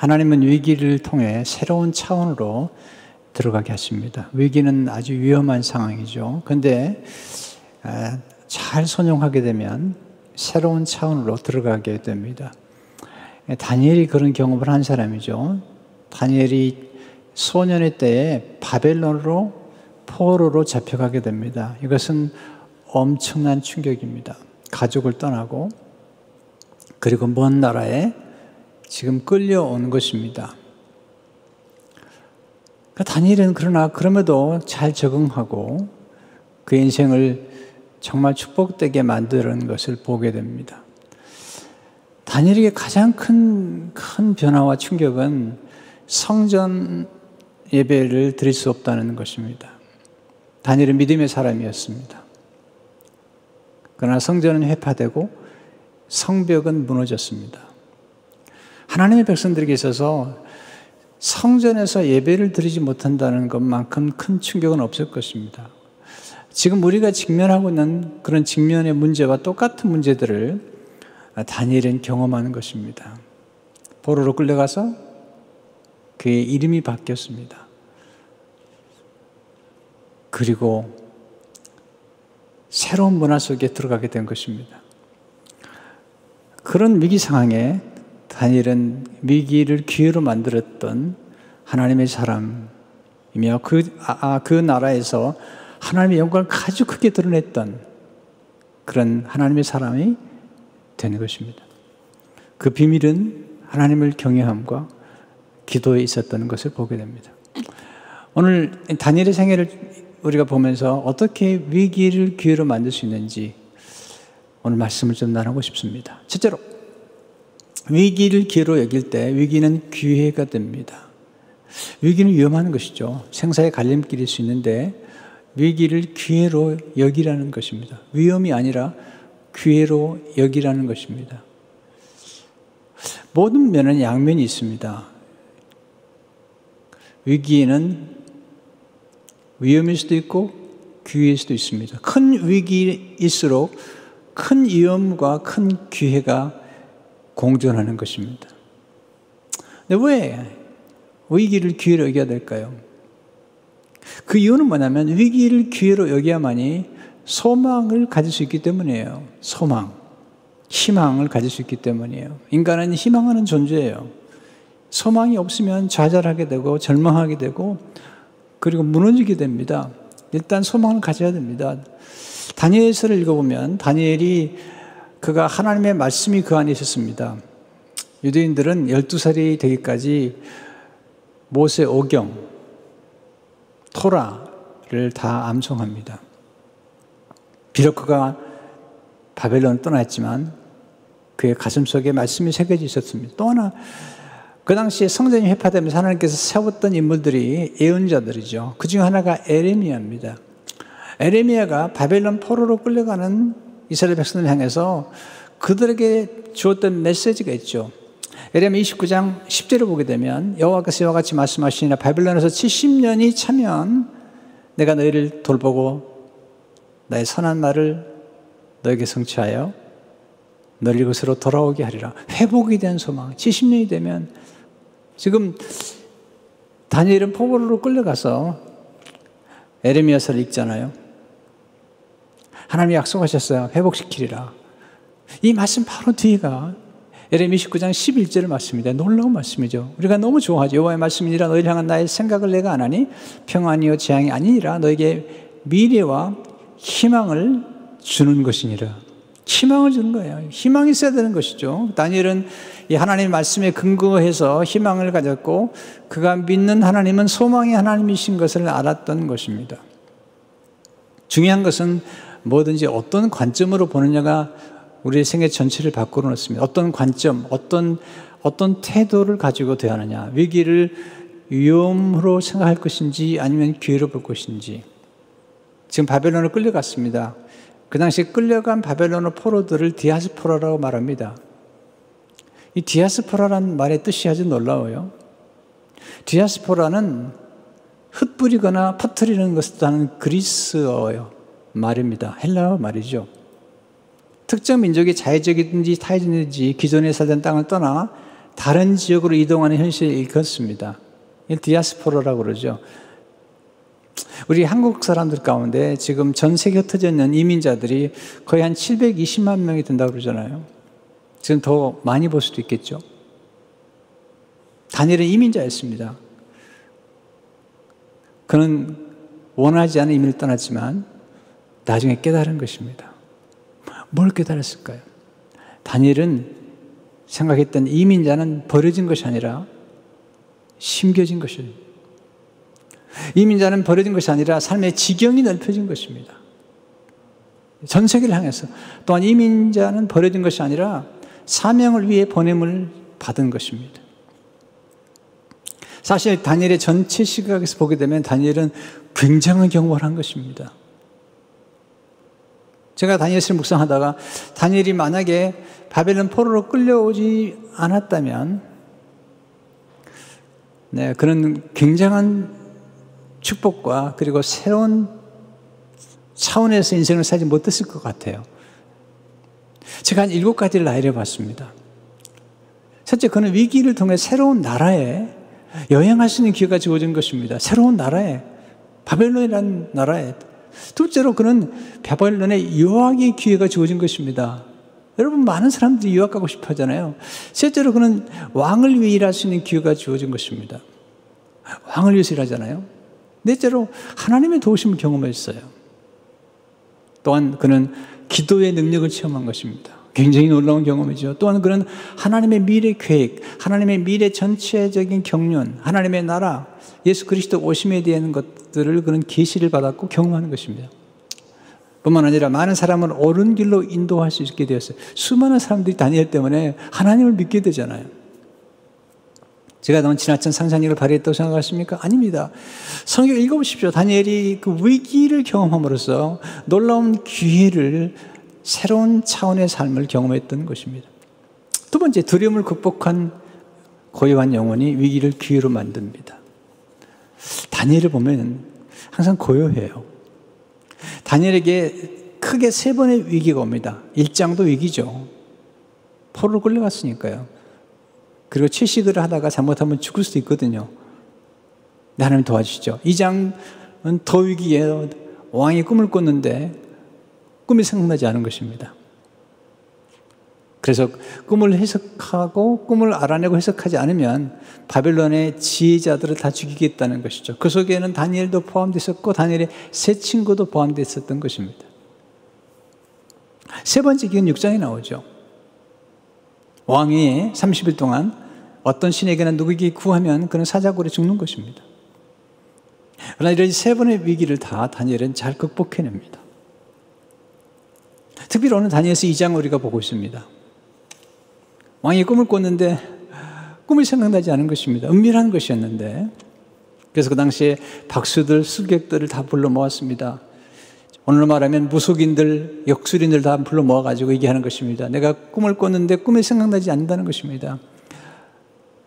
하나님은 위기를 통해 새로운 차원으로 들어가게 하십니다. 위기는 아주 위험한 상황이죠. 그런데 잘 순종하게 되면 새로운 차원으로 들어가게 됩니다. 다니엘이 그런 경험을 한 사람이죠. 다니엘이 소년의 때에 바벨론으로 포로로 잡혀가게 됩니다. 이것은 엄청난 충격입니다. 가족을 떠나고 그리고 먼 나라에 지금 끌려온 것입니다. 다니엘은 그러나 그럼에도 잘 적응하고 그 인생을 정말 축복되게 만드는 것을 보게 됩니다. 다니엘에게 가장 큰 변화와 충격은 성전 예배를 드릴 수 없다는 것입니다. 다니엘은 믿음의 사람이었습니다. 그러나 성전은 회파되고 성벽은 무너졌습니다. 하나님의 백성들에게 있어서 성전에서 예배를 드리지 못한다는 것만큼 큰 충격은 없을 것입니다. 지금 우리가 직면하고 있는 그런 직면의 문제와 똑같은 문제들을 다니엘은 경험하는 것입니다. 포로로 끌려가서 그의 이름이 바뀌었습니다. 그리고 새로운 문화 속에 들어가게 된 것입니다. 그런 위기 상황에 다니엘은 위기를 기회로 만들었던 하나님의 사람이며 그 나라에서 하나님의 영광을 아주 크게 드러냈던 그런 하나님의 사람이 되는 것입니다. 그 비밀은 하나님을 경외함과 기도에 있었던 것을 보게 됩니다. 오늘 다니엘의 생애를 우리가 보면서 어떻게 위기를 기회로 만들 수 있는지 오늘 말씀을 좀 나누고 싶습니다. 첫째로 위기를 기회로 여길 때 위기는 기회가 됩니다. 위기는 위험한 것이죠. 생사의 갈림길일 수 있는데 위기를 기회로 여기라는 것입니다. 위험이 아니라 기회로 여기라는 것입니다. 모든 면은 양면이 있습니다. 위기에는 위험일 수도 있고 기회일 수도 있습니다. 큰 위기일수록 큰 위험과 큰 기회가 공존하는 것입니다. 근데 왜 위기를 기회로 여겨야 될까요? 그 이유는 뭐냐면 위기를 기회로 여겨야만이 소망을 가질 수 있기 때문이에요. 소망, 희망을 가질 수 있기 때문이에요. 인간은 희망하는 존재예요. 소망이 없으면 좌절하게 되고 절망하게 되고 그리고 무너지게 됩니다. 일단 소망을 가져야 됩니다. 다니엘서를 읽어보면 다니엘이 그가 하나님의 말씀이 그 안에 있었습니다. 유대인들은 12살이 되기까지 모세 오경, 토라를 다 암송합니다. 비록 그가 바벨론을 떠났지만 그의 가슴속에 말씀이 새겨져 있었습니다. 또 하나 그 당시에 성전이 회파되면서 하나님께서 세웠던 인물들이 예언자들이죠. 그 중 하나가 에레미야입니다. 에레미야가 바벨론 포로로 끌려가는 이스라엘 백성을 향해서 그들에게 주었던 메시지가 있죠. 에레미야 29장 10절을 보게 되면 여호와께서 이와 같이 말씀하시니라 바벨론에서 70년이 차면 내가 너희를 돌보고 나의 선한 말을 너에게 성취하여 너를 이곳으로 돌아오게 하리라. 회복이 된 소망. 70년이 되면 지금 다니엘은 포로로 끌려가서 에레미야서를 읽잖아요. 하나님이 약속하셨어요. 회복시키리라. 이 말씀 바로 뒤가 에레미야 19장 11절 말씀입니다. 놀라운 말씀이죠. 우리가 너무 좋아하죠. 여호와의 말씀이니라 너희를 향한 나의 생각을 내가 안 하니 평안이요 재앙이 아니니라 너에게 미래와 희망을 주는 것이니라. 희망을 주는 거예요. 희망이 있어야 되는 것이죠. 다니엘은 이 하나님의 말씀에 근거해서 희망을 가졌고 그가 믿는 하나님은 소망의 하나님이신 것을 알았던 것입니다. 중요한 것은 뭐든지 어떤 관점으로 보느냐가 우리의 생애 전체를 바꾸어 놓습니다. 어떤 관점, 어떤 태도를 가지고 대하느냐. 위기를 위험으로 생각할 것인지 아니면 기회로 볼 것인지. 지금 바벨론을 끌려갔습니다. 그 당시 끌려간 바벨론 포로들을 디아스포라라고 말합니다. 이 디아스포라라는 말의 뜻이 아주 놀라워요. 디아스포라는 흩뿌리거나 퍼뜨리는 것을 뜻하는 그리스어예요. 말입니다. 헬라어 말이죠. 특정 민족이 자의적이든지 타의적이든지 기존에 살던 땅을 떠나 다른 지역으로 이동하는 현실이 있었습니다. 이걸 디아스포라라고 그러죠. 우리 한국 사람들 가운데 지금 전 세계에 흩어져 있는 이민자들이 거의 한 720만 명이 된다고 그러잖아요. 지금 더 많이 볼 수도 있겠죠. 다니엘은 이민자였습니다. 그는 원하지 않은 이민을 떠났지만 나중에 깨달은 것입니다. 뭘 깨달았을까요? 다니엘은 생각했던 이민자는 버려진 것이 아니라 심겨진 것입니다. 이민자는 버려진 것이 아니라 삶의 지경이 넓혀진 것입니다. 전 세계를 향해서. 또한 이민자는 버려진 것이 아니라 사명을 위해 보냄을 받은 것입니다. 사실 다니엘의 전체 시각에서 보게 되면 다니엘은 굉장한 경험을 한 것입니다. 제가 다니엘서를 묵상하다가 다니엘이 만약에 바벨론 포로로 끌려오지 않았다면 그런 굉장한 축복과 그리고 새로운 차원에서 인생을 살지 못했을 것 같아요. 제가 한 7가지를 나열해 봤습니다. 첫째, 그는 위기를 통해 새로운 나라에 여행할 수 있는 기회가 주어진 것입니다. 새로운 나라에, 바벨론이라는 나라에. 둘째로 그는 바벨론에 유학의 기회가 주어진 것입니다. 여러분, 많은 사람들이 유학 가고 싶어 하잖아요. 셋째로 그는 왕을 위해 일할 수 있는 기회가 주어진 것입니다. 왕을 위해서 일하잖아요. 넷째로 하나님의 도우심을 경험했어요. 또한 그는 기도의 능력을 체험한 것입니다. 굉장히 놀라운 경험이죠. 또한 그는 하나님의 미래 계획, 하나님의 미래 전체적인 경륜, 하나님의 나라, 예수 그리스도 오심에 대한 것들을 그는 계시를 받았고 경험하는 것입니다. 뿐만 아니라 많은 사람을 옳은 길로 인도할 수 있게 되었어요. 수많은 사람들이 다니엘 때문에 하나님을 믿게 되잖아요. 제가 너무 지나친 상상력을 발휘했다고 생각하십니까? 아닙니다. 성경 읽어보십시오. 다니엘이 그 위기를 경험함으로써 놀라운 기회를, 새로운 차원의 삶을 경험했던 것입니다. 두 번째, 두려움을 극복한 고요한 영혼이 위기를 기회로 만듭니다. 다니엘을 보면 항상 고요해요. 다니엘에게 크게 3번의 위기가 옵니다. 1장도 위기죠. 포로로 끌려갔으니까요. 그리고 채식을 하다가 잘못하면 죽을 수도 있거든요. 하나님 도와주시죠. 2장은 더 위기예요. 왕이 꿈을 꿨는데 꿈이 생각나지 않은 것입니다. 그래서 꿈을 해석하고 꿈을 알아내고 해석하지 않으면 바벨론의 지혜자들을 다 죽이겠다는 것이죠. 그 속에는 다니엘도 포함되었고 다니엘의 세 친구도 포함되었던 것입니다. 세 번째 기회는 6장에 나오죠. 왕이 30일 동안 어떤 신에게나 누구에게 구하면 그는 사자굴에 죽는 것입니다. 그러나 이런 3번의 위기를 다 다니엘은 잘 극복해냅니다. 특별히 오늘 다니엘서 2장 우리가 보고 있습니다. 왕이 꿈을 꿨는데 꿈이 생각나지 않은 것입니다. 은밀한 것이었는데, 그래서 그 당시에 박수들, 술객들을 다 불러 모았습니다. 오늘로 말하면 무속인들, 역술인들 다 불러 모아가지고 얘기하는 것입니다. 내가 꿈을 꿨는데 꿈이 생각나지 않는다는 것입니다.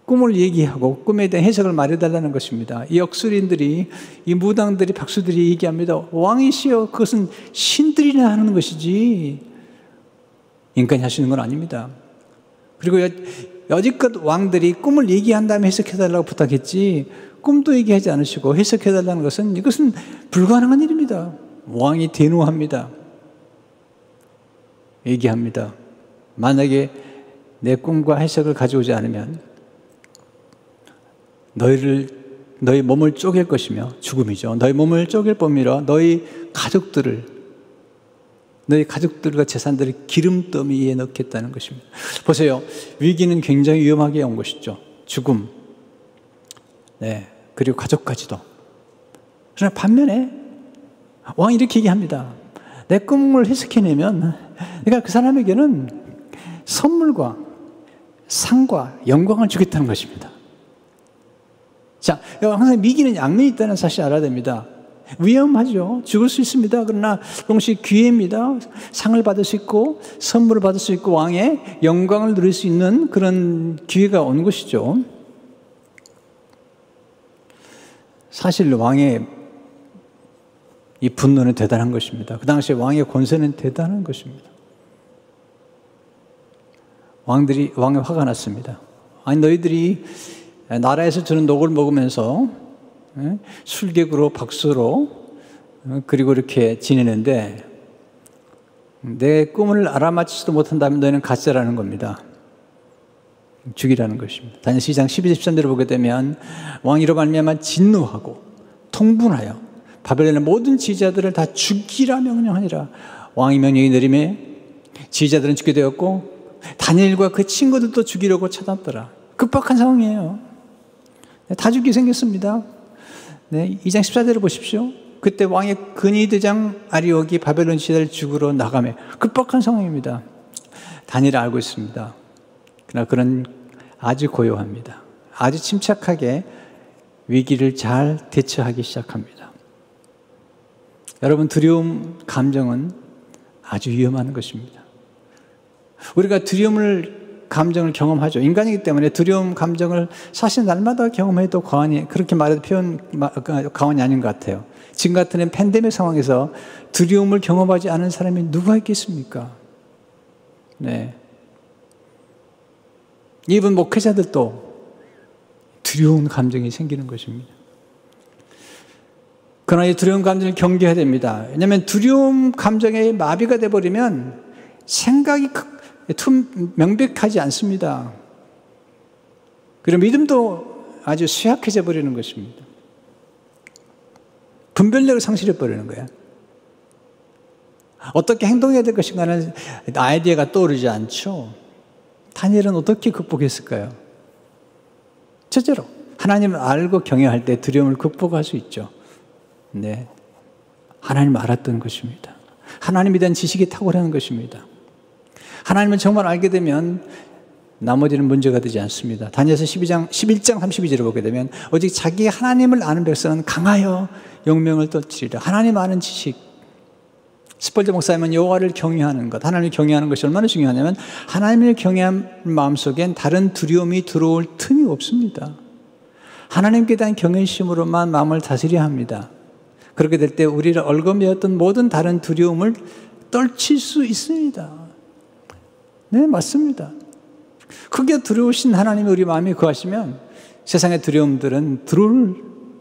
꿈을 얘기하고 꿈에 대한 해석을 말해달라는 것입니다. 이 역술인들이, 이 무당들이, 박수들이 얘기합니다. 왕이시여, 그것은 신들이나 하는 것이지 인간이 할 수 있는 건 아닙니다. 그리고 여지껏 왕들이 꿈을 얘기한 다음에 해석해달라고 부탁했지 꿈도 얘기하지 않으시고 해석해달라는 것은 이것은 불가능한 일입니다. 왕이 대노합니다. 얘기합니다. 만약에 내 꿈과 해석을 가져오지 않으면 너희 몸을 쪼갤 것이며 죽음이죠. 너희 몸을 쪼갤 뿐이라 너희 가족들과 재산들을 기름더미에 넣겠다는 것입니다. 보세요. 위기는 굉장히 위험하게 온 것이죠. 죽음. 그리고 가족까지도. 그러나 반면에 왕이 이렇게 얘기합니다. 내 꿈을 해석해내면 내가 그 사람에게는 선물과 상과 영광을 주겠다는 것입니다. 자, 항상 위기는 양면이 있다는 사실 알아야 됩니다. 위험하죠. 죽을 수 있습니다. 그러나 동시에 기회입니다. 상을 받을 수 있고 선물을 받을 수 있고 왕의 영광을 누릴 수 있는 그런 기회가 온 것이죠. 사실 왕의 이 분노는 대단한 것입니다. 그 당시에 왕의 권세는 대단한 것입니다. 왕이 화가 났습니다. 아니 너희들이 나라에서 주는 녹을 먹으면서 술객으로 박수로 그리고 이렇게 지내는데 내 꿈을 알아맞히지도 못한다면 너희는 가짜라는 겁니다. 죽이라는 것입니다. 다니엘 12장 12, 13절을 보게 되면 왕이 이로 말미암아 진노하고 통분하여 바벨론의 모든 지휘자들을 다 죽이라 명령하니라. 왕이 명령이 내림에 지휘자들은 죽게 되었고 다니엘과 그 친구들도 죽이려고 찾았더라. 급박한 상황이에요. 다 죽게 생겼습니다. 네, 2장 14절을 보십시오. 그때 왕의 근위대장 아리옥이 바벨론 지휘자를 죽으러 나가며 급박한 상황입니다. 다니엘은 알고 있습니다. 그러나 그는 아주 고요합니다. 아주 침착하게 위기를 잘 대처하기 시작합니다. 여러분, 두려움 감정은 아주 위험한 것입니다. 우리가 감정을 경험하죠. 인간이기 때문에 두려움 감정을 사실 날마다 경험해도 그렇게 말해도 과언이 아닌 것 같아요. 지금 같은 팬데믹 상황에서 두려움을 경험하지 않은 사람이 누가 있겠습니까? 네. 이분 목회자들도 두려운 감정이 생기는 것입니다. 그러나 이 두려운 감정을 경계해야 됩니다. 왜냐하면 두려움 감정에 마비가 되어버리면 생각이 명백하지 않습니다. 그리고 믿음도 아주 쇠약해져 버리는 것입니다. 분별력을 상실해 버리는 거예요. 어떻게 행동해야 될 것인가는 아이디어가 떠오르지 않죠. 다니엘은 어떻게 극복했을까요? 첫째로 하나님을 알고 경외할 때 두려움을 극복할 수 있죠. 네, 하나님을 알았던 것입니다. 하나님에 대한 지식이 탁월한 것입니다. 하나님을 정말 알게 되면 나머지는 문제가 되지 않습니다. 다니엘서 11장 32절을 보게 되면 오직 자기 하나님을 아는 백성은 강하여 용명을 떨치리라. 하나님 아는 지식. 스펄전 목사님은 여호와를 경외하는 것, 하나님을 경외하는 것이 얼마나 중요하냐면 하나님을 경외한 마음속엔 다른 두려움이 들어올 틈이 없습니다. 하나님께 대한 경외심으로만 마음을 다스려야 합니다. 그렇게 될 때 우리를 얽어매었던 모든 다른 두려움을 떨칠 수 있습니다. 네, 맞습니다. 크게 두려우신 하나님이 우리 마음에 거하시면 세상의 두려움들은 들어올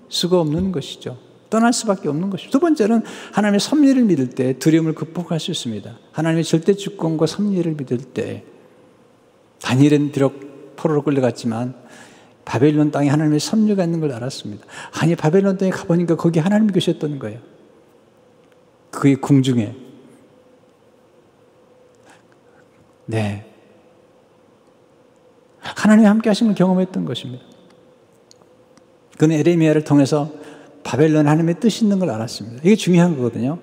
수가 없는 것이죠. 떠날 수밖에 없는 것이죠. 두 번째는 하나님의 섭리를 믿을 때 두려움을 극복할 수 있습니다. 하나님의 절대 주권과 섭리를 믿을 때 다니엘은 비록 포로로 끌려갔지만 바벨론 땅에 하나님의 섭리가 있는 걸 알았습니다. 아니, 바벨론 땅에 가보니까 거기 하나님이 계셨던 거예요. 그의 궁중에. 네. 하나님이 함께 하신 걸 경험했던 것입니다. 그는 에레미야를 통해서 바벨론 하나님의 뜻이 있는 걸 알았습니다. 이게 중요한 거거든요.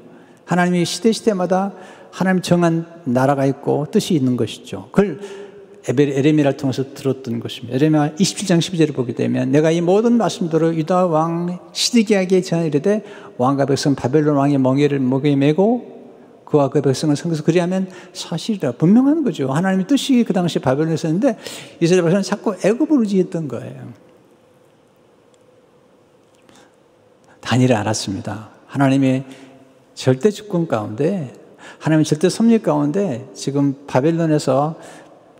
하나님이 시대마다 하나님 정한 나라가 있고 뜻이 있는 것이죠. 그걸 에레미야를 통해서 들었던 것입니다. 에레미야 27장 12절을 보게 되면 내가 이 모든 말씀대로 유다 왕 시드기야에게 전하이르되 왕과 백성 바벨론 왕의 멍에를 목에 메고 그와 그 백성을 섬겨서 그리하면 사실이라. 분명한 거죠. 하나님의 뜻이 그 당시 바벨론에 있었는데 이스라엘 백성은 자꾸 애굽을 의지했던 거예요. 다니엘이 알았습니다. 하나님의 절대 주권 가운데, 하나님의 절대 섭리 가운데 지금 바벨론에서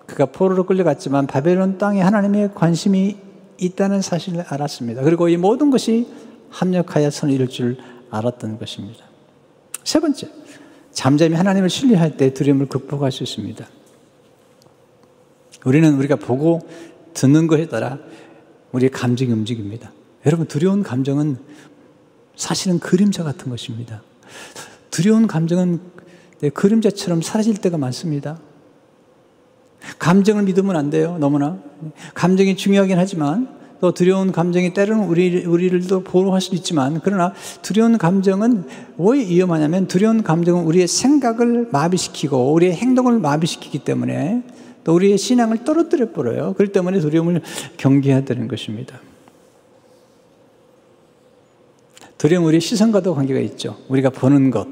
그가 포로로 끌려갔지만 바벨론 땅에 하나님의 관심이 있다는 사실을 알았습니다. 그리고 이 모든 것이 합력하여 선을 이룰 줄 알았던 것입니다. 세 번째, 잠잠히 하나님을 신뢰할 때 두려움을 극복할 수 있습니다. 우리가 보고 듣는 것에 따라 우리의 감정이 움직입니다. 여러분, 두려운 감정은 사실은 그림자 같은 것입니다. 두려운 감정은 그림자처럼 사라질 때가 많습니다. 감정을 믿으면 안 돼요. 너무나. 감정이 중요하긴 하지만 또 두려운 감정이 때로는 우리를 또 보호할 수도 있지만, 그러나 두려운 감정은 왜 위험하냐면 두려운 감정은 우리의 생각을 마비시키고 우리의 행동을 마비시키기 때문에 또 우리의 신앙을 떨어뜨려 버려요. 그렇기 때문에 두려움을 경계해야 되는 것입니다. 두려움은 우리의 시선과도 관계가 있죠. 우리가 보는 것,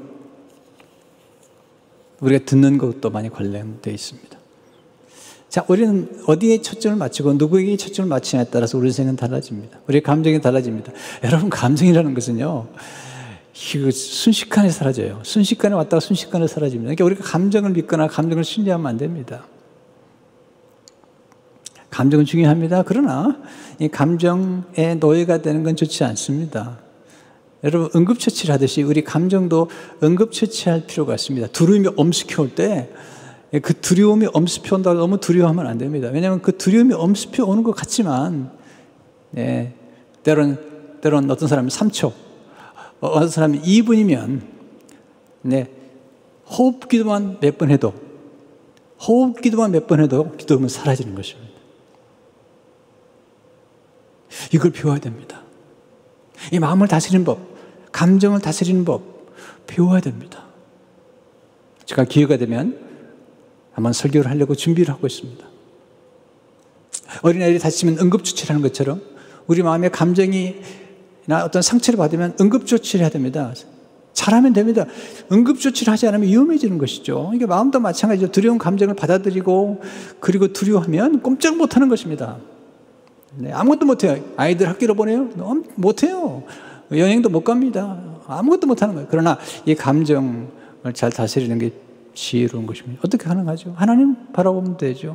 우리가 듣는 것도 많이 관련되어 있습니다. 자, 우리는 어디에 초점을 맞추고 누구에게 초점을 맞추냐에 따라서 우리 생각은 달라집니다. 우리의 감정이 달라집니다. 여러분, 감정이라는 것은요, 이거 순식간에 사라져요. 순식간에 왔다가 순식간에 사라집니다. 그러니까 우리가 감정을 믿거나 감정을 신뢰하면 안 됩니다. 감정은 중요합니다. 그러나 이 감정의 노예가 되는 건 좋지 않습니다. 여러분, 응급처치를 하듯이 우리 감정도 응급처치할 필요가 있습니다. 두려움이 엄습해 올 때 그 두려움이 엄습해 온다고 너무 두려워하면 안 됩니다. 왜냐하면 그 두려움이 엄습해 오는 것 같지만, 네, 때론 어떤 사람은 3초, 어떤 사람은 2분이면, 네, 호흡 기도만 몇 번 해도 기도하면 사라지는 것입니다. 이걸 배워야 됩니다. 이 마음을 다스리는 법, 감정을 다스리는 법 배워야 됩니다. 제가 기회가 되면 한번 설교를 하려고 준비를 하고 있습니다. 어린아이들이 다치면 응급조치를 하는 것처럼 우리 마음의 감정이나 어떤 상처를 받으면 응급조치를 해야 됩니다. 잘하면 됩니다. 응급조치를 하지 않으면 위험해지는 것이죠. 이게 마음도 마찬가지죠. 두려운 감정을 받아들이고 그리고 두려워하면 꼼짝 못하는 것입니다. 네, 아무것도 못해요. 아이들 학교로 보내요? 못해요. 여행도 못 갑니다. 아무것도 못하는 거예요. 그러나 이 감정을 잘 다스리는 게 지혜로운 것입니다. 어떻게 가능하죠? 하나님 바라보면 되죠.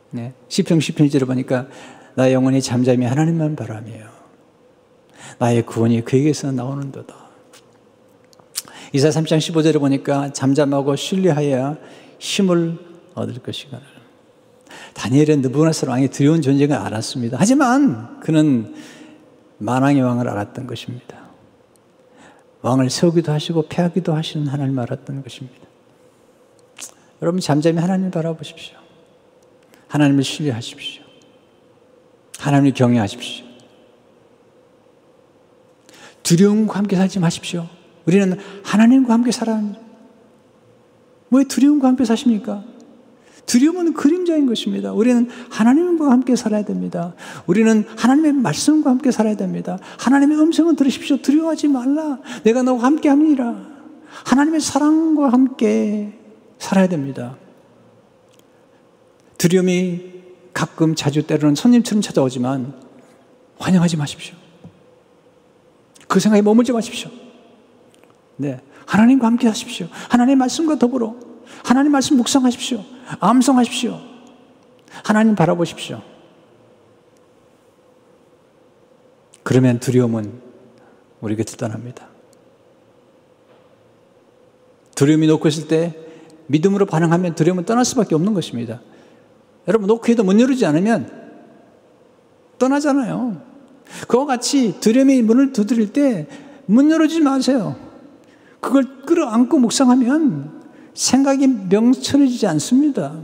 네, 시편 1편을 보니까 나의 영혼이 잠잠히 하나님만 바라며 나의 구원이 그에게서 나오는도다. 이사야 3장 15절을 보니까 잠잠하고 신뢰하여야 힘을 얻을 것이거늘. 다니엘은 느부갓네살 왕이 두려운 존재를 알았습니다. 하지만 그는 만왕의 왕을 알았던 것입니다. 왕을 세우기도 하시고 패하기도 하시는 하나님을 알았던 것입니다. 여러분, 잠잠히 하나님을 바라보십시오. 하나님을 신뢰하십시오. 하나님을 경외하십시오. 두려움과 함께 살지 마십시오. 우리는 하나님과 함께 살아야 합니다. 왜 두려움과 함께 사십니까? 두려움은 그림자인 것입니다. 우리는 하나님과 함께 살아야 됩니다. 우리는 하나님의 말씀과 함께 살아야 됩니다. 하나님의 음성을 들으십시오. 두려워하지 말라. 내가 너와 함께 합니다. 하나님의 사랑과 함께 살아야 됩니다. 두려움이 가끔 자주 때로는 손님처럼 찾아오지만 환영하지 마십시오. 그 생각에 머물지 마십시오. 네, 하나님과 함께 하십시오. 하나님의 말씀과 더불어 하나님 말씀 묵상하십시오. 암송하십시오. 하나님 바라보십시오. 그러면 두려움은 우리 곁을 떠납니다. 두려움이 놓고 있을 때 믿음으로 반응하면 두려움은 떠날 수밖에 없는 것입니다. 여러분, 놓고 해도 문 열지 않으면 떠나잖아요. 그와 같이 두려움이 문을 두드릴 때 문 열어주지 마세요. 그걸 끌어안고 묵상하면 생각이 명철해지지 않습니다.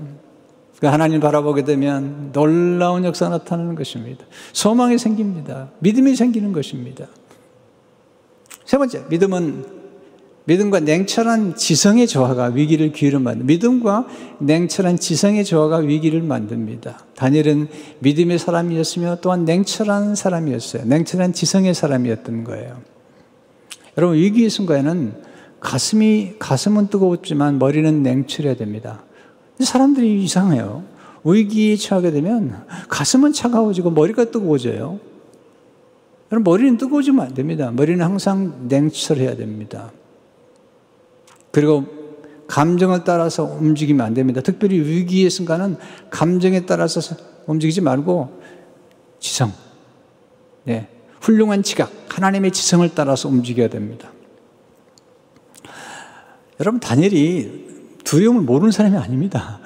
하나님 바라보게 되면 놀라운 역사가 나타나는 것입니다. 소망이 생깁니다. 믿음이 생기는 것입니다. 세 번째, 믿음과 냉철한 지성의 조화가 위기를 기회로 만듭니다. 믿음과 냉철한 지성의 조화가 위기를 만듭니다. 다니엘은 믿음의 사람이었으며 또한 냉철한 사람이었어요. 냉철한 지성의 사람이었던 거예요. 여러분, 위기의 순간에는 가슴은 뜨거웠지만 머리는 냉철해야 됩니다. 사람들이 이상해요. 위기에 처하게 되면 가슴은 차가워지고 머리가 뜨거워져요. 여러분, 머리는 뜨거워지면 안 됩니다. 머리는 항상 냉철해야 됩니다. 그리고 감정을 따라서 움직이면 안 됩니다. 특별히 위기의 순간은 감정에 따라서 움직이지 말고 지성, 네, 훌륭한 지각, 하나님의 지성을 따라서 움직여야 됩니다. 여러분, 다니엘이 두려움을 모르는 사람이 아닙니다.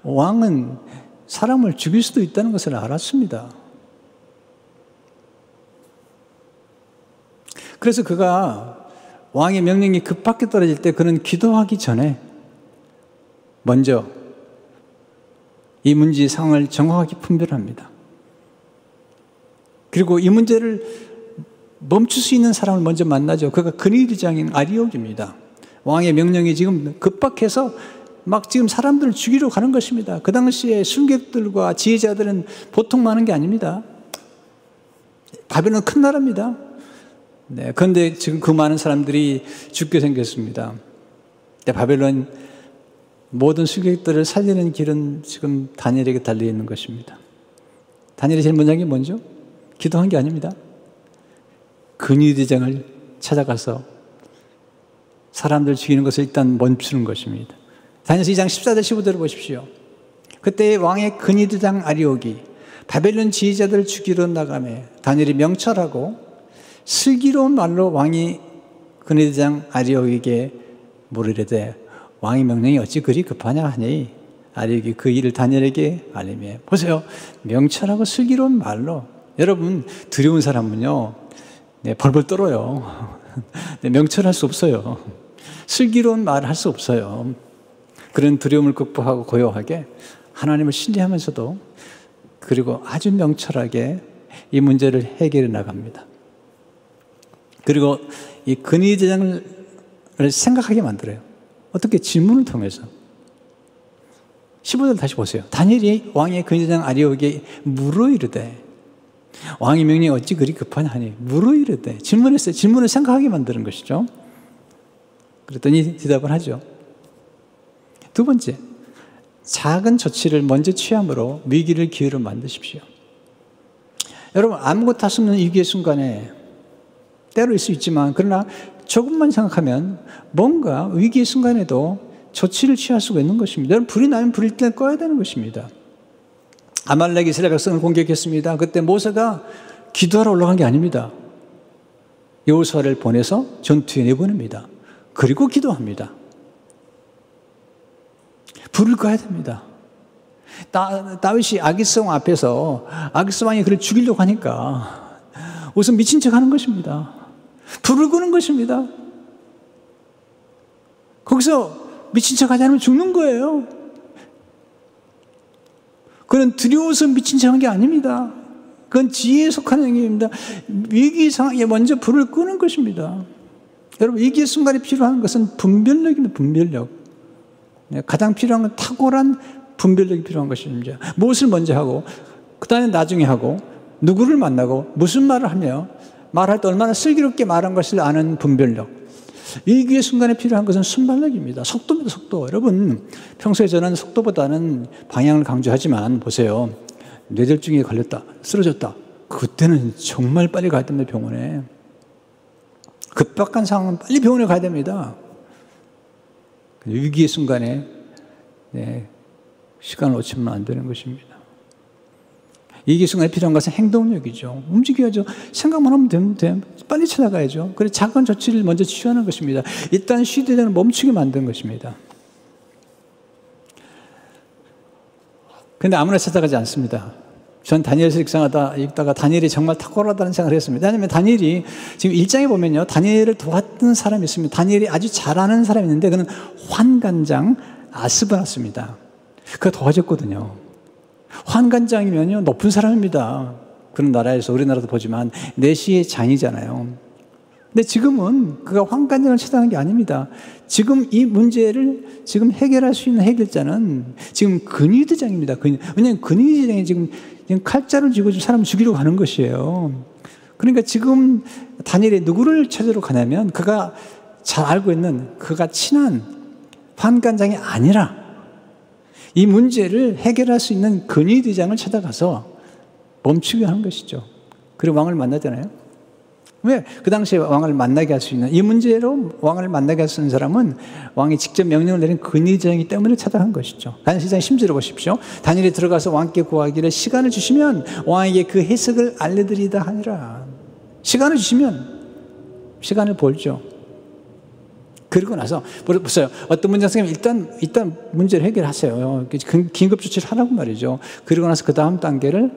왕은 사람을 죽일 수도 있다는 것을 알았습니다. 그래서 그가 왕의 명령이 급하게 떨어질 때 그는 기도하기 전에 먼저 이 문제의 상황을 정확하게 분별합니다. 그리고 이 문제를 멈출 수 있는 사람을 먼저 만나죠. 그가 근위대장인 아리옥입니다. 왕의 명령이 지금 급박해서 막 지금 사람들을 죽이러 가는 것입니다. 그 당시에 순객들과 지혜자들은 보통 많은 게 아닙니다. 바벨론은 큰 나라입니다. 네, 그런데 지금 그 많은 사람들이 죽게 생겼습니다. 바벨론 모든 순객들을 살리는 길은 지금 다니엘에게 달려 있는 것입니다. 다니엘이 제일 먼저 한 게 뭔죠? 기도한 게 아닙니다. 근위대장을 찾아가서 사람들 죽이는 것을 일단 멈추는 것입니다. 다니엘서 2장 14절 15절을 보십시오. 그때 왕의 근위대장 아리옥이 바벨론 지휘자들을 죽이러 나가매 다니엘이 명철하고 슬기로운 말로 왕이 근위대장 아리옥에게 물으려되 왕의 명령이 어찌 그리 급하냐 하니 아리옥이 그 일을 다니엘에게 알리매. 보세요. 명철하고 슬기로운 말로. 여러분, 두려운 사람은요, 벌벌 떨어요. 명철할 수 없어요. 슬기로운 말을 할 수 없어요. 그런 두려움을 극복하고 고요하게 하나님을 신뢰하면서도 그리고 아주 명철하게 이 문제를 해결해 나갑니다. 그리고 이 근위대장을 생각하게 만들어요. 어떻게? 질문을 통해서. 15절 다시 보세요. 다니엘이 왕의 근위대장 아리옥에게 물어 이르되 왕의 명령이 어찌 그리 급하냐 하니 물어 이르되 질문했어요. 질문을 생각하게 만드는 것이죠. 그랬더니 대답을 하죠. 두 번째, 작은 조치를 먼저 취함으로 위기를 기회로 만드십시오. 여러분, 아무것도 할 수 없는 위기의 순간에 때로 있을 수 있지만 그러나 조금만 생각하면 뭔가 위기의 순간에도 조치를 취할 수가 있는 것입니다. 여러분, 불이 나면 불일 때 꺼야 되는 것입니다. 아말렉이 이스라엘 백성을 공격했습니다. 그때 모세가 기도하러 올라간 게 아닙니다. 여호수아를 보내서 전투에 내보냅니다. 그리고 기도합니다. 불을 꺼야 됩니다. 다윗이 아기스 왕 앞에서 아기스 왕이 그를 죽이려고 하니까 우선 미친 척 하는 것입니다. 불을 끄는 것입니다. 거기서 미친 척 하지 않으면 죽는 거예요. 그건 두려워서 미친 척 한 게 아닙니다. 그건 지혜에 속하는 행위입니다. 위기 상황에 먼저 불을 끄는 것입니다. 여러분, 위기의 순간에 필요한 것은 분별력입니다. 분별력. 가장 필요한 건 탁월한 분별력이 필요한 것입니다. 무엇을 먼저 하고 그 다음에 나중에 하고 누구를 만나고 무슨 말을 하며 말할 때 얼마나 슬기롭게 말한 것을 아는 분별력. 위기의 순간에 필요한 것은 순발력입니다. 속도입니다. 속도. 여러분, 평소에 저는 속도보다는 방향을 강조하지만 보세요. 뇌졸중에 걸렸다. 쓰러졌다. 그때는 정말 빨리 가야 됩니다. 병원에. 급박한 상황은 빨리 병원에 가야 됩니다. 위기의 순간에 시간을 놓치면 안 되는 것입니다. 위기의 순간에 필요한 것은 행동력이죠. 움직여야죠. 생각만 하면 돼. 빨리 찾아가야죠. 그래서 작은 조치를 먼저 취하는 것입니다. 일단 시대를 멈추게 만드는 것입니다. 그런데 아무나 찾아가지 않습니다. 전 다니엘서 읽다가 다니엘이 정말 탁월하다는 생각을 했습니다. 왜냐하면 다니엘이 지금 1장에 보면요, 다니엘을 도왔던 사람이 있습니다. 다니엘이 아주 잘하는 사람이 있는데 그는 환관장 아스바나스입니다. 그가 도와줬거든요. 환관장이면요, 높은 사람입니다. 그런 나라에서 우리나라도 보지만 내시의 장이잖아요. 근데 지금은 그가 환관장을 찾아가는 게 아닙니다. 지금 이 문제를 지금 해결할 수 있는 해결자는 지금 근위대장입니다. 왜냐하면 근위대장이 지금 칼자를 쥐고 사람을 죽이러 가는 것이에요. 그러니까 지금 다니엘이 누구를 찾으러 가냐면 그가 잘 알고 있는 그가 친한 환관장이 아니라 이 문제를 해결할 수 있는 근위대장을 찾아가서 멈추게 하는 것이죠. 그리고 왕을 만나잖아요. 왜? 그 당시에 왕을 만나게 할 수 있는, 이 문제로 왕을 만나게 할 수 있는 사람은 왕이 직접 명령을 내린 근위대장이기 때문에 찾아간 것이죠. 다니엘 10장 10절을 보십시오. 다니엘이 들어가서 왕께 구하기를 시간을 주시면 왕에게 그 해석을 알려드리다 하니라. 시간을 주시면 시간을 벌죠. 그리고 나서 보세요. 어떤 문장 선생님 일단 문제를 해결하세요. 긴급 조치를 하라고 말이죠. 그리고 나서 그 다음 단계를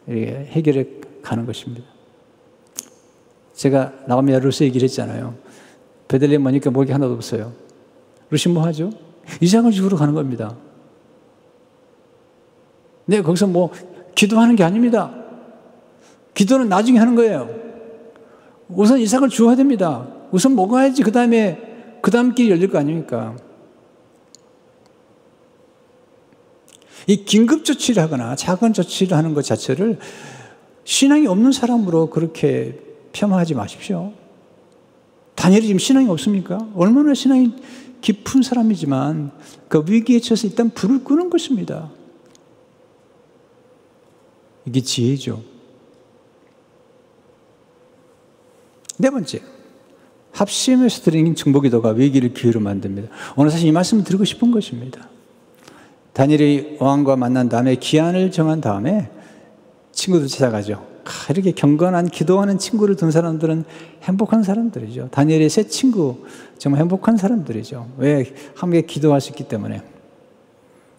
해결해 가는 것입니다. 제가 나오미와 루스 얘기를 했잖아요. 베들레헴 오니까 먹을 게 하나도 없어요. 루시 뭐 하죠? 이삭을 죽으러 가는 겁니다. 네, 거기서 뭐 기도하는 게 아닙니다. 기도는 나중에 하는 거예요. 우선 이삭을 주어야 됩니다. 우선 먹어야지 그 다음 길이 열릴 거 아닙니까? 이 긴급 조치를 하거나 작은 조치를 하는 것 자체를 신앙이 없는 사람으로 그렇게 폄하하지 마십시오. 다니엘이 지금 신앙이 없습니까? 얼마나 신앙이 깊은 사람이지만 그 위기에 처해서 일단 불을 끄는 것입니다. 이게 지혜죠. 네 번째, 합심해서 드리는 중보기도가 위기를 기회로 만듭니다. 오늘 사실 이 말씀을 드리고 싶은 것입니다. 다니엘이 왕과 만난 다음에 기한을 정한 다음에 친구들 찾아가죠. 이렇게 경건한 기도하는 친구를 둔 사람들은 행복한 사람들이죠. 다니엘의 새 친구 정말 행복한 사람들이죠. 왜? 함께 기도할 수 있기 때문에.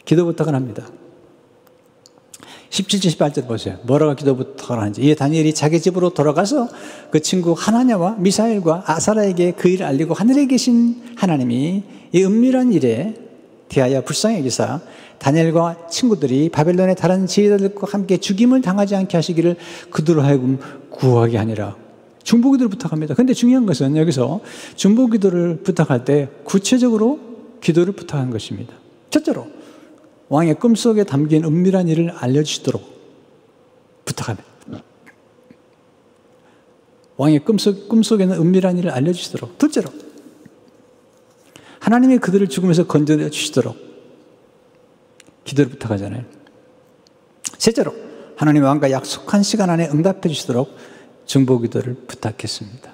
기도 부탁을 합니다. 17절 18절 보세요. 뭐라고 기도 부탁을 하는지. 이에 다니엘이 자기 집으로 돌아가서 그 친구 하나냐와 미사엘과 아사라에게 그 일을 알리고 하늘에 계신 하나님이 이 은밀한 일에 대하여 불쌍히 여기사 다니엘과 친구들이 바벨론의 다른 지혜자들과 함께 죽임을 당하지 않게 하시기를 그들로 하여금 구하게 하니라. 중보기도를 부탁합니다. 그런데 중요한 것은 여기서 중보기도를 부탁할 때 구체적으로 기도를 부탁한 것입니다. 첫째로 왕의 꿈속에 담긴 은밀한 일을 알려주시도록 부탁합니다. 왕의 꿈속에는 은밀한 일을 알려주시도록. 둘째로 하나님이 그들을 죽음에서 건져내 주시도록 기도를 부탁하잖아요. 셋째로 하나님 왕과 약속한 시간 안에 응답해 주시도록 중보기도를 부탁했습니다.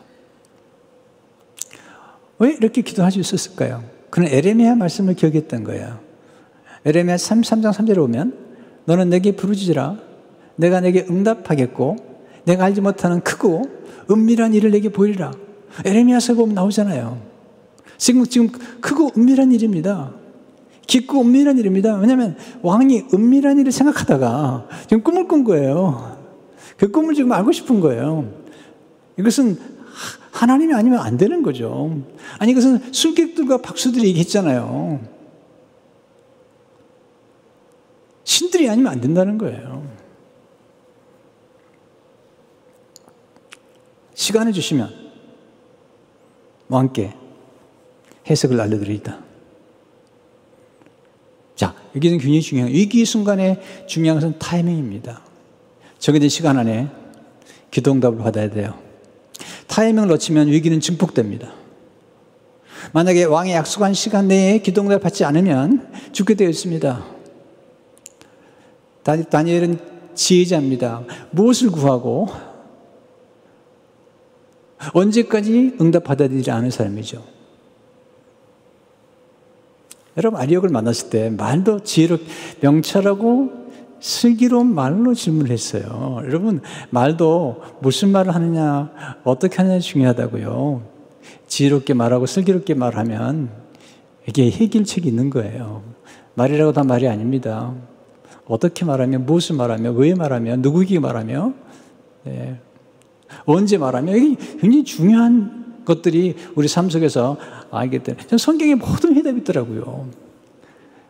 왜 이렇게 기도할 수 있었을까요? 그는 에레미야 말씀을 기억했던 거예요. 에레미야 33장 3절에 보면 너는 내게 부르짖으라 내가 내게 응답하겠고 내가 알지 못하는 크고 은밀한 일을 내게 보이리라. 에레미야서에 보면 나오잖아요. 지금 크고 은밀한 일입니다. 깊고 은밀한 일입니다. 왜냐하면 왕이 은밀한 일을 생각하다가 지금 꿈을 꾼 거예요. 그 꿈을 지금 알고 싶은 거예요. 이것은 하나님이 아니면 안 되는 거죠. 아니 이것은 술객들과 박수들이 얘기했잖아요. 신들이 아니면 안 된다는 거예요. 시간을 주시면 왕께 해석을 알려드리겠다. 자, 여기는 굉장히 중요한 위기 순간에 중요한 것은 타이밍입니다. 정해진 시간 안에 기도 응답을 받아야 돼요. 타이밍을 놓치면 위기는 증폭됩니다. 만약에 왕의 약속한 시간 내에 기도 응답을 받지 않으면 죽게 되어 있습니다. 다니엘은 지혜자입니다. 무엇을 구하고 언제까지 응답받아들이지 않은 사람이죠. 여러분 아리옥을 만났을 때 말도 명철하고 슬기로운 말로 질문을 했어요. 여러분 말도 무슨 말을 하느냐 어떻게 하느냐 중요하다고요. 지혜롭게 말하고 슬기롭게 말하면 이게 해결책이 있는 거예요. 말이라고 다 말이 아닙니다. 어떻게 말하며 무엇을 말하며 왜 말하며 누구에게 말하며 네. 언제 말하며 이게 굉장히 중요한 것들이 우리 삶 속에서 알게 되는 성경에 모든 해답이 있더라고요.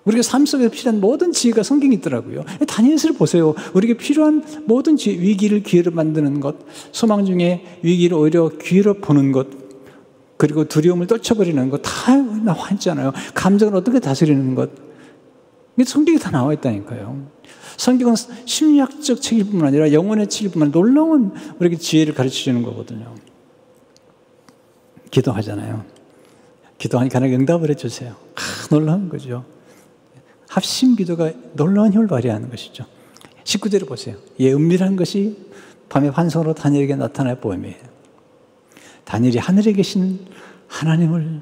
우리가 삶 속에 필요한 모든 지혜가 성경에 있더라고요. 다니엘서를 보세요. 우리에게 필요한 모든 지혜, 위기를 기회로 만드는 것, 소망 중에 위기를 오히려 기회로 보는 것, 그리고 두려움을 떨쳐버리는 것 다 나와 있잖아요. 감정을 어떻게 다스리는 것. 성경에 다 나와 있다니까요. 성경은 심리학적 책일 뿐만 아니라 영혼의 책일 뿐만 아니라 놀라운 우리에게 지혜를 가르쳐 주는 거거든요. 기도하잖아요. 기도하니까 하나님 응답을 해주세요. 놀라운 거죠. 합심 기도가 놀라운 힘을 발휘하는 것이죠. 19절을 보세요. 예, 은밀한 것이 밤의 환상으로 다니엘에게 나타날 보임이에요. 다니엘이 하늘에 계신 하나님을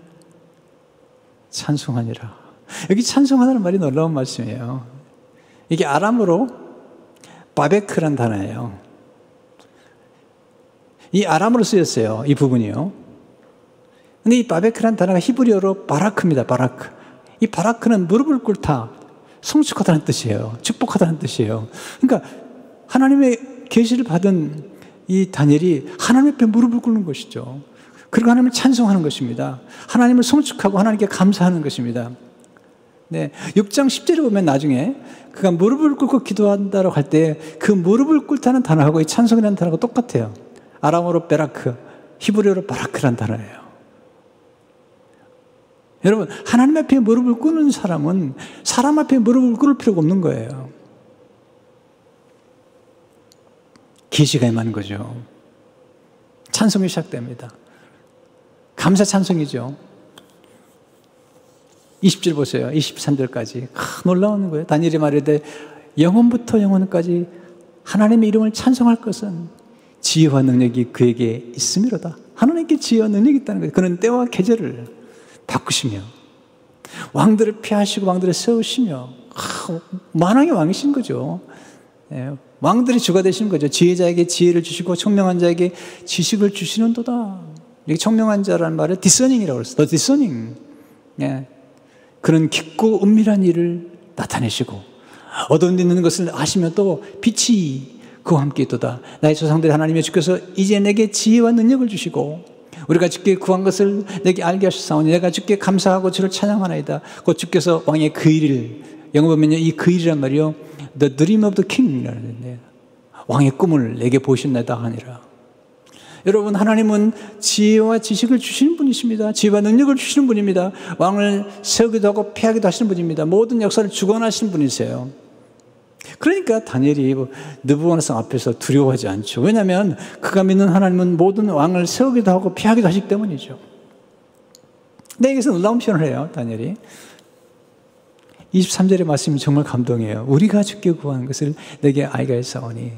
찬송하니라. 여기 찬송하다는 말이 놀라운 말씀이에요. 이게 아람어로 바베크란 단어예요. 이 아람어로 쓰였어요. 이 부분이요. 근데 이 바베크란 단어가 히브리어로 바라크입니다. 바라크. 이 바라크는 무릎을 꿇다, 성축하다는 뜻이에요. 축복하다는 뜻이에요. 그러니까 하나님의 계시를 받은 이 다니엘이 하나님 앞에 무릎을 꿇는 것이죠. 그리고 하나님을 찬송하는 것입니다. 하나님을 성축하고 하나님께 감사하는 것입니다. 네, 6장 10절에 보면 나중에 그가 무릎을 꿇고 기도한다고 할 때 그 무릎을 꿇다는 단어하고 이 찬송이라는 단어가 똑같아요. 아람어로 베라크, 히브리어로 바라크라는 단어예요. 여러분, 하나님 앞에 무릎을 꿇는 사람은 사람 앞에 무릎을 꿇을 필요가 없는 거예요. 계시가 임하는 거죠. 찬송이 시작됩니다. 감사 찬송이죠. 20절 보세요. 23절까지. 놀라운 거예요. 다니엘이 말하되 영원부터 영원까지 하나님의 이름을 찬송할 것은 지혜와 능력이 그에게 있음이로다. 하나님께 지혜와 능력이 있다는 거예요. 그는 때와 계절을 바꾸시며 왕들을 폐하시고 왕들을 세우시며 만왕의 왕이신 거죠. 예, 왕들이 주가 되시는 거죠. 지혜자에게 지혜를 주시고 청명한 자에게 지식을 주시는도다. 이게 청명한 자라는 말을 디서닝이라고 그랬어요. The discerning. 예, 그런 깊고 은밀한 일을 나타내시고 어두운 데 있는 것을 아시면 또 빛이 그와 함께 있도다. 나의 조상들 하나님의 주께서 이제 내게 지혜와 능력을 주시고 우리가 주께 구한 것을 내게 알게 하셨사오니 내가 주께 감사하고 주를 찬양하나이다. 곧 주께서 왕의 그 일을, 영어 보면요 이 그 일이란 말이요 The dream of the king이라는데 왕의 꿈을 내게 보셨나이다 하니라. 여러분, 하나님은 지혜와 지식을 주시는 분이십니다. 지혜와 능력을 주시는 분입니다. 왕을 세우기도 하고 폐하기도 하시는 분입니다. 모든 역사를 주관하시는 분이세요. 그러니까 다니엘이 느부갓네살 앞에서 두려워하지 않죠. 왜냐하면 그가 믿는 하나님은 모든 왕을 세우기도 하고 폐하기도 하시기 때문이죠. 근데 여기서 놀라운 표현을 해요, 다니엘이. 23절의 말씀이 정말 감동이에요. 우리가 주께 구한 것을 내게 알게 하사오니.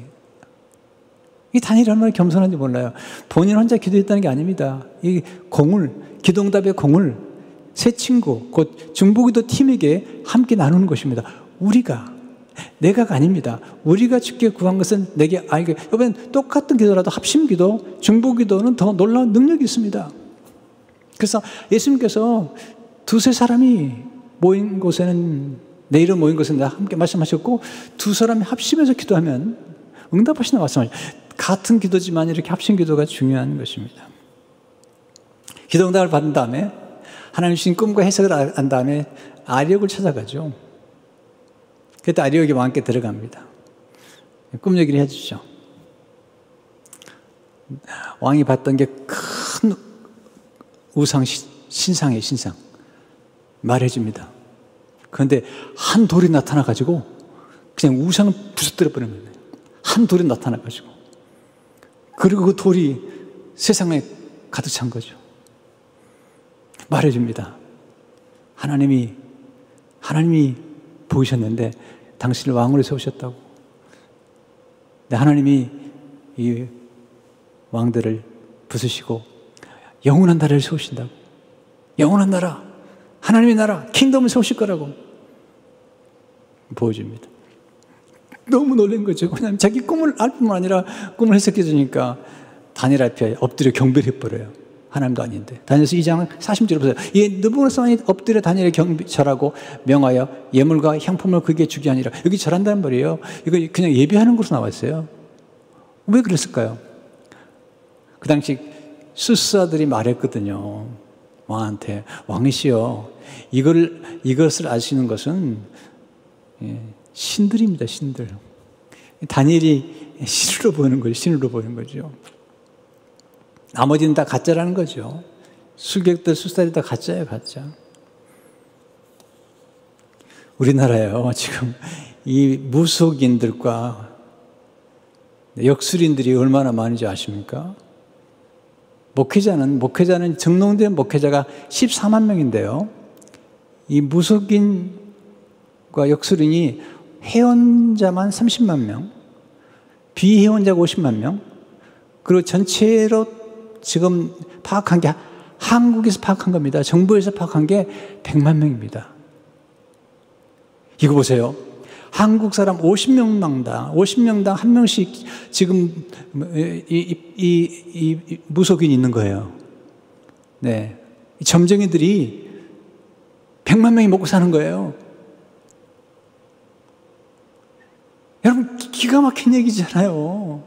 이 다니엘이 얼마나 겸손한지 몰라요. 본인 혼자 기도했다는 게 아닙니다. 이 공을, 기도응답의 공을 세 친구, 곧 중보기도 팀에게 함께 나누는 것입니다. 내가가 아닙니다. 우리가 주께 구한 것은 내게 알게. 여러분, 똑같은 기도라도 합심기도, 중보기도는 더 놀라운 능력이 있습니다. 그래서 예수님께서 두세 사람이 모인 곳에는, 내 이름 모인 곳에는 내가 함께 말씀하셨고, 두 사람이 합심해서 기도하면 응답하신다 말씀하셨죠. 같은 기도지만 이렇게 합심기도가 중요한 것입니다. 기도 응답을 받은 다음에 하나님 주신 꿈과 해석을 안 다음에 아리옥을 찾아가죠. 그때 아리옥이 왕께 들어갑니다. 꿈 얘기를 해주죠. 왕이 봤던 게 큰 우상, 신상이에요, 신상. 말해줍니다. 그런데 한 돌이 나타나가지고 그냥 우상을 부서뜨려 버리는 거예요. 한 돌이 나타나가지고. 그리고 그 돌이 세상에 가득 찬 거죠. 말해줍니다. 하나님이 보이셨는데 당신을 왕으로 세우셨다고. 근데 하나님이 이 왕들을 부수시고 영원한 나라를 세우신다고. 영원한 나라, 하나님의 나라, 킹덤을 세우실 거라고 보여줍니다. 너무 놀란 거죠. 왜냐하면 자기 꿈을 알 뿐만 아니라 꿈을 해석해 주니까 다니엘 앞에 엎드려 경배를 해버려요. 하나님도 아닌데. 다니엘서 2장 40절에 보세요. 이 느부갓네살이 엎드려 다니엘에 절하고 명하여 예물과 향품을 그에게 주게 하니라. 여기 절한다는 말이에요. 이거 그냥 예배하는 것으로 나왔어요. 왜 그랬을까요? 그 당시 수사들이 말했거든요. 왕한테, 왕이시여, 이것을 아시는 것은 신들입니다, 신들. 다니엘이 신으로 보이는 거죠, 신으로 보이는 거죠. 나머지는 다 가짜라는 거죠. 수객들, 수사들이 다 가짜예요, 가짜. 우리나라에요, 지금 이 무속인들과 역술인들이 얼마나 많은지 아십니까? 목회자는 등록된 목회자가 14만 명인데요. 이 무속인과 역술인이 회원자만 30만 명, 비회원자가 50만 명, 그리고 전체로 지금 파악한 게 한국에서 파악한 겁니다. 정부에서 파악한 게 100만 명입니다. 이거 보세요. 한국 사람 50명당 한 명씩 지금 이 무속인이 있는 거예요. 네. 점쟁이들이 100만 명이 먹고 사는 거예요. 여러분, 기가 막힌 얘기잖아요.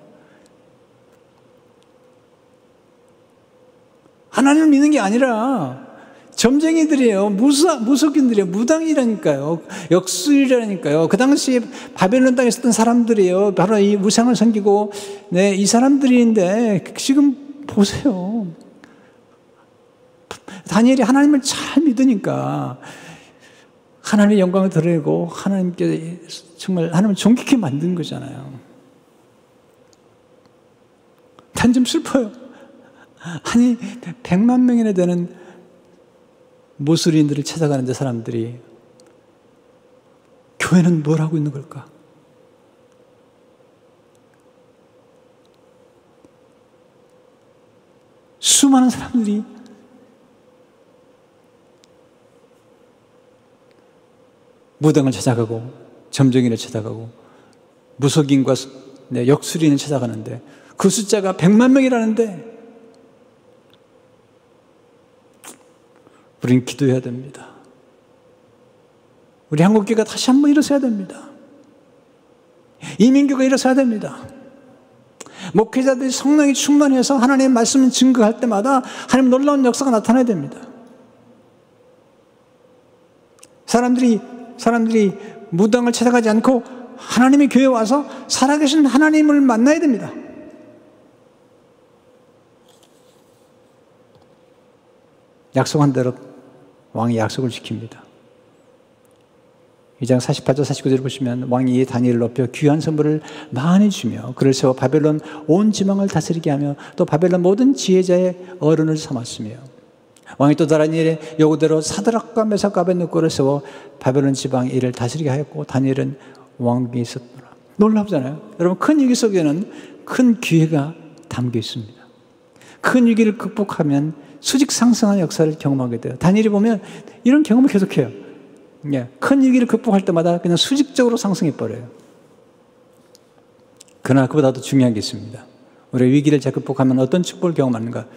하나님을 믿는 게 아니라 점쟁이들이에요. 무속인들이에요. 무당이라니까요. 역술이라니까요. 그 당시에 바벨론 땅에 있었던 사람들이에요. 바로 이 우상을 섬기고, 네, 이 사람들인데, 지금 보세요. 다니엘이 하나님을 잘 믿으니까, 하나님의 영광을 드러내고, 하나님께 정말 하나님을 존귀케 만든 거잖아요. 난 좀 슬퍼요. 아니, 100만 명이나 되는 무술인들을 찾아가는데 사람들이 교회는 뭘 하고 있는 걸까? 수많은 사람들이 무당을 찾아가고 점쟁이를 찾아가고 무속인과 역술인을 찾아가는데 그 숫자가 100만 명이라는데 우리는 기도해야 됩니다. 우리 한국교회가 다시 한번 일어서야 됩니다. 이민교가 일어서야 됩니다. 목회자들이 성령이 충만해서 하나님의 말씀을 증거할 때마다 하나님 놀라운 역사가 나타나야 됩니다. 사람들이 무당을 찾아가지 않고 하나님의 교회에 와서 살아계신 하나님을 만나야 됩니다. 약속한 대로 왕이 약속을 지킵니다. 2장 48절 49절을 보시면 왕이 이 다니엘을 높여 귀한 선물을 많이 주며 그를 세워 바벨론 온 지방을 다스리게 하며 또 바벨론 모든 지혜자의 어른을 삼았으며 왕이 또 다니엘의 요구대로 사드락과 메삭과 아벳느고를 세워 바벨론 지방 이를 다스리게 하였고 다니엘은 왕궁에 있었더라. 놀랍잖아요. 여러분, 큰 위기 속에는 큰 기회가 담겨 있습니다. 큰 위기를 극복하면 수직 상승하는 역사를 경험하게 돼요. 다니엘이 보면 이런 경험을 계속해요. 큰 위기를 극복할 때마다 그냥 수직적으로 상승해 버려요. 그러나 그보다 더 중요한 게 있습니다. 우리 위기를 잘 극복하면 어떤 축복을 경험하는가?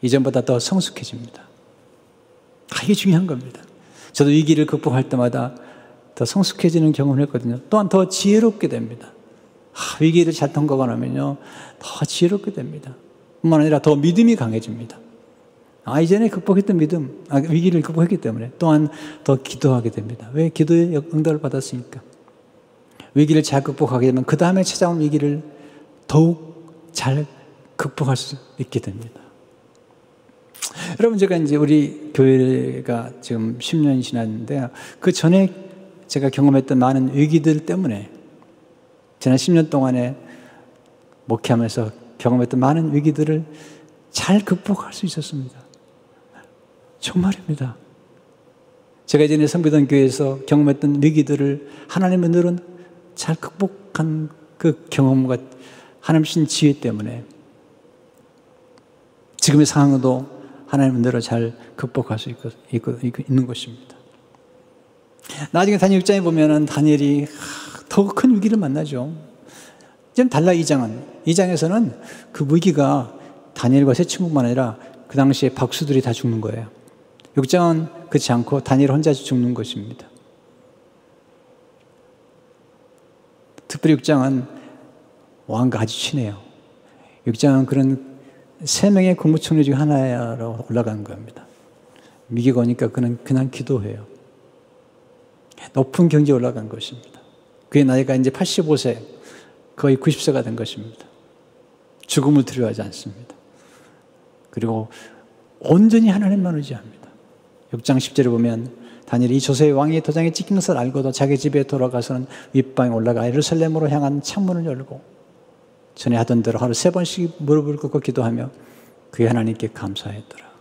이전보다 더 성숙해집니다. 이게 중요한 겁니다. 저도 위기를 극복할 때마다 더 성숙해지는 경험을 했거든요. 또한 더 지혜롭게 됩니다. 위기를 잘 통과하고 나면요, 더 지혜롭게 됩니다. 뿐만 아니라 더 믿음이 강해집니다. 이전에 극복했던 믿음, 위기를 극복했기 때문에 또한 더 기도하게 됩니다. 왜? 기도의 응답을 받았으니까. 위기를 잘 극복하게 되면 그 다음에 찾아온 위기를 더욱 잘 극복할 수 있게 됩니다. 여러분, 제가 이제 우리 교회가 지금 10년이 지났는데 그 전에 제가 경험했던 많은 위기들 때문에 지난 10년 동안에 목회하면서 경험했던 많은 위기들을 잘 극복할 수 있었습니다. 정말입니다. 제가 예전에 섬기던 교회에서 경험했던 위기들을 하나님의 늘은 잘 극복한 그 경험과 하나님 신 지혜 때문에 지금의 상황도 하나님의 늘을 잘 극복할 수 있는 것입니다. 나중에 다니엘 6장에 보면은 다니엘이 더 큰 위기를 만나죠. 좀 달라, 2장은. 2장에서는 그 위기가 다니엘과 세 친구만 아니라 그 당시에 박수들이 다 죽는 거예요. 6장은 그렇지 않고 다니엘 혼자 죽는 것입니다. 특별히 6장은 왕과 아주 친해요. 6장은 그런 3명의 국무총리 중 하나로 올라간 겁니다. 위기가 오니까 그는 그냥 기도해요. 높은 경지에 올라간 것입니다. 그의 나이가 이제 85세, 거의 90세가 된 것입니다. 죽음을 두려워하지 않습니다. 그리고 온전히 하나님만 의지합니다. 6장 10절에 보면 다니엘이 조세의 왕이 도장에 찍힌 것을 알고도 자기 집에 돌아가서는 윗방에 올라가 예루살렘으로 향한 창문을 열고 전에 하던 대로 하루 3번씩 무릎을 꿇고 기도하며 그의 하나님께 감사했더라.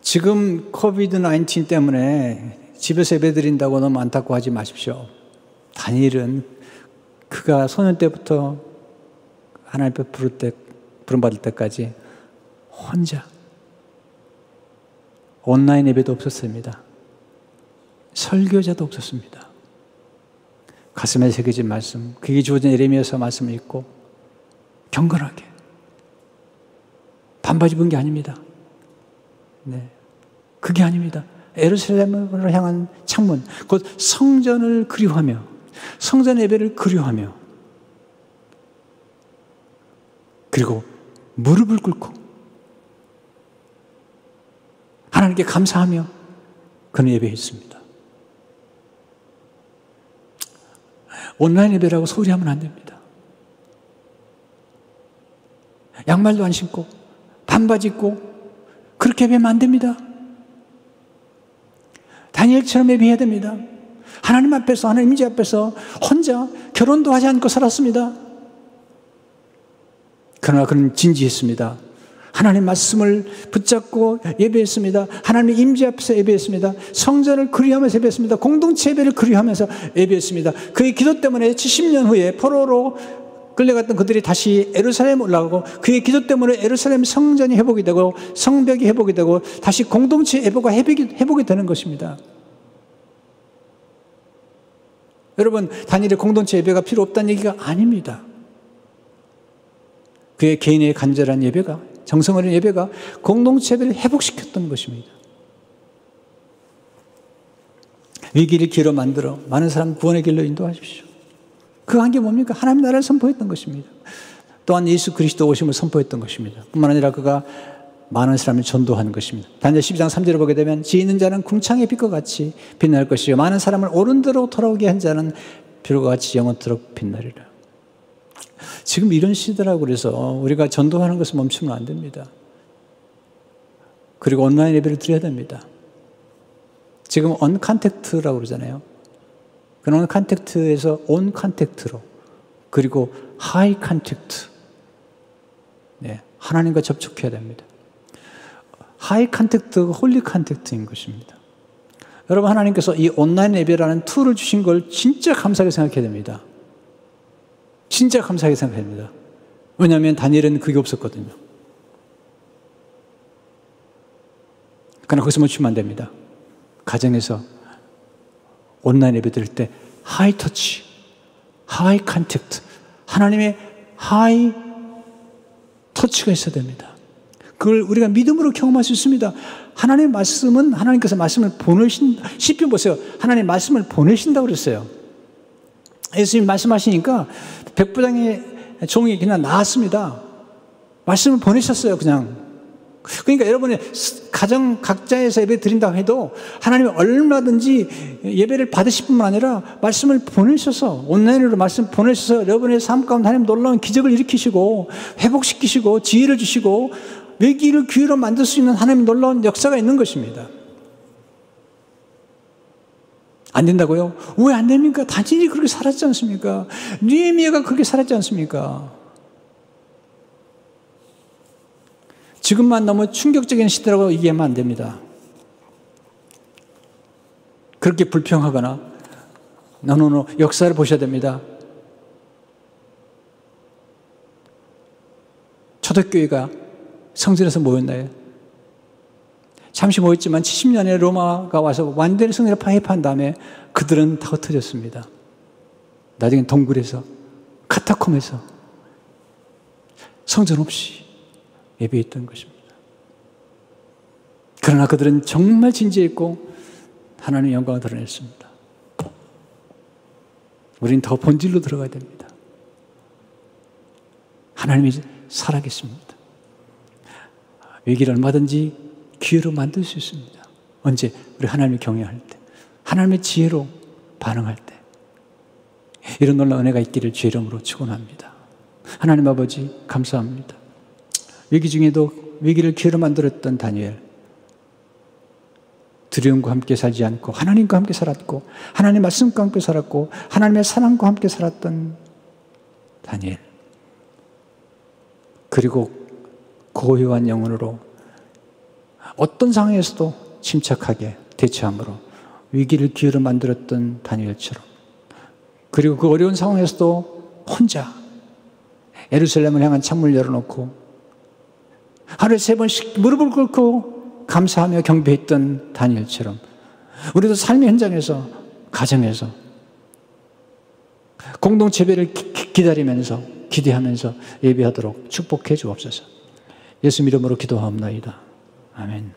지금 코비드-19 때문에 집에서 예배드린다고 너무 안타까워하지 마십시오. 다니엘은 그가 소년 때부터 하나님 앞에 부름받을 때까지 혼자 온라인 예배도 없었습니다. 설교자도 없었습니다. 가슴에 새겨진 말씀, 그게 주어진 예레미야서 말씀을 읽고 경건하게 반바지 입은 게 아닙니다. 네, 그게 아닙니다. 예루살렘으로 향한 창문, 곧 성전을 그리워하며 성전 예배를 그리워하며 그리고 무릎을 꿇고 하나님께 감사하며 그는 예배했습니다. 온라인 예배라고 소리하면 안 됩니다. 양말도 안 신고 반바지 입고 그렇게 예배하면 안 됩니다. 다니엘처럼 예배해야 됩니다. 하나님 앞에서, 하나님 임재 앞에서 혼자 결혼도 하지 않고 살았습니다. 그러나 그는 진지했습니다. 하나님 말씀을 붙잡고 예배했습니다. 하나님의 임재 앞에서 예배했습니다. 성전을 그리워하면서 예배했습니다. 공동체 예배를 그리워하면서 예배했습니다. 그의 기도 때문에 70년 후에 포로로 끌려갔던 그들이 다시 예루살렘에 올라가고 그의 기도 때문에 예루살렘 성전이 회복이 되고 성벽이 회복이 되고 다시 공동체 예배가 회복이 되는 것입니다. 여러분, 다니엘의 공동체 예배가 필요 없다는 얘기가 아닙니다. 그의 개인의 간절한 예배가, 정성 어린 예배가 공동체 예배를 회복시켰던 것입니다. 위기를 기회로 만들어 많은 사람 구원의 길로 인도하십시오. 그 한 게 뭡니까? 하나님 나라를 선포했던 것입니다. 또한 예수 그리스도 오심을 선포했던 것입니다. 뿐만 아니라 그가 많은 사람을 전도하는 것입니다. 다니엘 12장 3절을 보게 되면 지혜 있는 자는 궁창의 빛과 같이 빛날 것이요 많은 사람을 옳은 대로 돌아오게 한 자는 별과 같이 영원토록 빛나리라. 지금 이런 시대라고 그래서 우리가 전도하는 것을 멈추면 안 됩니다. 그리고 온라인 예배를 드려야 됩니다. 지금 언컨택트라고 그러잖아요. 그 언컨택트에서 온 컨택트로, 그리고 하이 컨택트, 네, 하나님과 접촉해야 됩니다. 하이 컨택트가 홀리 컨택트인 것입니다. 여러분, 하나님께서 이 온라인 예배라는 툴을 주신 걸 진짜 감사하게 생각해야 됩니다. 진짜 감사하게 생각해야 됩니다. 왜냐하면 다니엘은 그게 없었거든요. 그러나 거기서 멈추면 안 됩니다. 가정에서 온라인 예배 드릴 때 하이 터치, 하이 컨택트, 하나님의 하이 터치가 있어야 됩니다. 그걸 우리가 믿음으로 경험할 수 있습니다. 하나님의 말씀은, 하나님께서 말씀을 보내신다. 시편 보세요. 하나님 말씀을 보내신다고 그랬어요. 예수님 말씀하시니까 백부장의 종이 그냥 나왔습니다. 말씀을 보내셨어요, 그냥. 그러니까 여러분의 가정 각자에서 예배 드린다고 해도 하나님이 얼마든지 예배를 받으실 뿐만 아니라 말씀을 보내셔서, 온라인으로 말씀 보내셔서 여러분의 삶 가운데 하나님 놀라운 기적을 일으키시고 회복시키시고 지혜를 주시고 위기를 기회로 만들 수 있는 하나님의 놀라운 역사가 있는 것입니다. 안 된다고요? 왜 안 됩니까? 다니엘이 그렇게 살았지 않습니까? 느헤미야가 그렇게 살았지 않습니까? 지금만 너무 충격적인 시대라고 얘기하면 안 됩니다. 그렇게 불평하거나, 노노노, 역사를 보셔야 됩니다. 초대교회가 성전에서 모였나요? 잠시 모였지만 70년에 로마가 와서 완전히 성전을 파괴한 다음에 그들은 다 흩어졌습니다. 나중에 동굴에서, 카타콤에서 성전 없이 예배했던 것입니다. 그러나 그들은 정말 진지했고 하나님의 영광을 드러냈습니다. 우리는 더 본질로 들어가야 됩니다. 하나님이 살아계십니다. 위기를 얼마든지 기회로 만들 수 있습니다. 언제? 우리 하나님을 경외할 때, 하나님의 지혜로 반응할 때. 이런 놀라운 은혜가 있기를 주의 이름으로 축원합니다. 하나님 아버지 감사합니다. 위기 중에도 위기를 기회로 만들었던 다니엘, 두려움과 함께 살지 않고 하나님과 함께 살았고 하나님의 말씀과 함께 살았고 하나님의 사랑과 함께 살았던 다니엘, 그리고 고요한 영혼으로 어떤 상황에서도 침착하게 대처함으로 위기를 기회로 만들었던 다니엘처럼, 그리고 그 어려운 상황에서도 혼자 예루살렘을 향한 창문을 열어놓고 하루에 3번씩 무릎을 꿇고 감사하며 경배했던 다니엘처럼 우리도 삶의 현장에서, 가정에서 공동체 예배를 기다리면서, 기대하면서 예배하도록 축복해 주옵소서. 예수 이름으로 기도하옵나이다. 아멘.